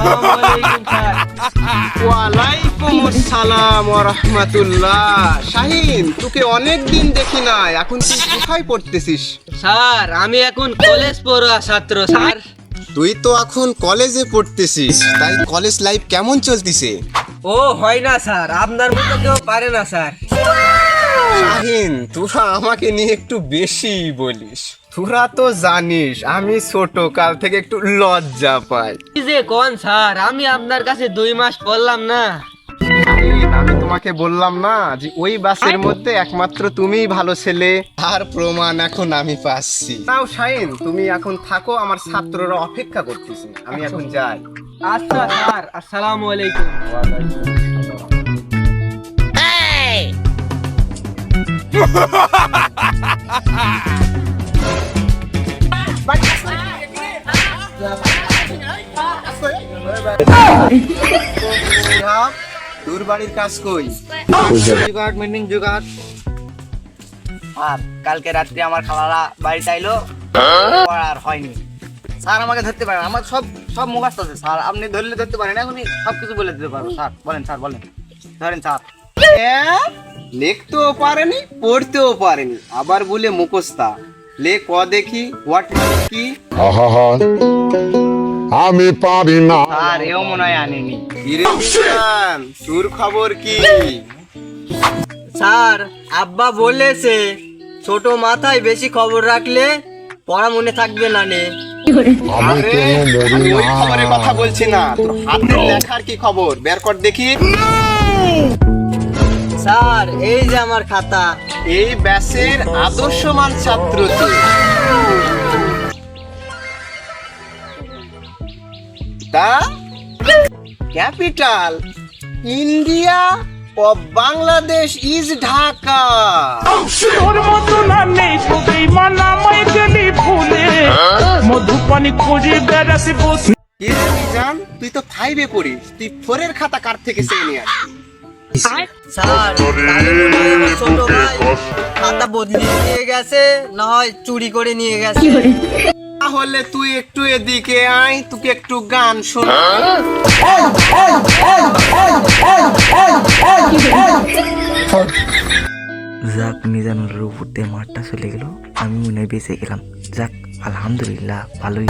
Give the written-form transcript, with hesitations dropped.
আসসালামু আলাইকুম স্যার। ওয়ালাইকুম আসসালাম ওয়া রাহমাতুল্লাহ। শাহিন, তোকে অনেক দিন দেখি না, এখন তুই কোথায় পড়তেছিস? স্যার আমি এখন কলেজ পড়ুয়া ছাত্র স্যার। তুই তো এখন কলেজে পড়তেছিস, তাই কলেজ লাইফ কেমন চলতিছে? ও হয় না স্যার, আপনার মতো কেউ পারে না স্যার। শাহিন, তোরা আমাকে নিয়ে একটু বেশি বলিস। তোরা তো জানিস আমি ছোট কাল থেকে একটু লজ্জা পাই। কি যে কোন স্যার, আমি আপনার কাছে 2 মাস পড়লাম না। শাহিন, আমি তোমাকে বললাম না যে ওই বাসের মধ্যে একমাত্র তুমিই ভালো ছেলে, তার প্রমাণ এখন আমি পাচ্ছি। নাও শাহিন, তুমি এখন থাকো, আমার ছাত্ররা অপেক্ষা করতেছে, আমি এখন যাই। আচ্ছা স্যার, আসসালামু আলাইকুম। তোর বাড়ির কাজ কই? জুগাড় মিনিং জুগাড়। আর কালকে রাত্রে আমার খালারা বাড়িতে আইলো, আর হয়নি স্যার, আমাকে ধরতে পারেন, আমার সব সব মুখস্থ আছে স্যার, আপনি ধরলে ধরতে পারেন, এখনই সব কিছু বলে দিতে পারবো স্যার। বলেন স্যার, বলেন, ধরেন স্যার। লিখতেও পারেনি, পড়তেও পারেনি, আবার বলে মুখস্থা। লে ক দেখি, হোয়াট মানে কি? আহা আমি পারি না। স্যার এও মনে হয় আনেনি। কিরে বিশান, তোর খবর কি? স্যার আব্বা বলেছে ছোট মাথায় বেশি খবর রাখলে পড়া মনে থাকবে না নে। আমি আরে, কেন মরি আমি ওই না? খবরের কথা বলছি না, তোর হাতের লেখার কি খবর? বের কর দেখি। স্যার এই যে আমার খাতা। এই ব্যাচের আদর্শমান ছাত্র তুই। তা capital India of Bangladesh is Dhaka. তোর মতো না নেই তো বেইমান আমায় গেলি ভুলে মধুপানি খুঁজে বেড়াতে বসে। কি রে মিজান, তুই তো 5-এ পড়িস, তুই 4-এর খাতা কার থেকে চেয়ে নিয়ে আসবি? স্যার তাহলে মনে হয় আমার ছোট ভাই খাতা বদলে নিয়ে গেছে, না হয় চুরি করে নিয়ে গেছে। তাহলে তুই একটু এদিকে আয়, তোকে একটু গান শোনা। যাক মিজানুরের উপর দিয়ে মাঠটা চলে গেল, আমি মনে হয় বেঁচে গেলাম। যাক আলহামদুলিল্লাহ, ভালোই।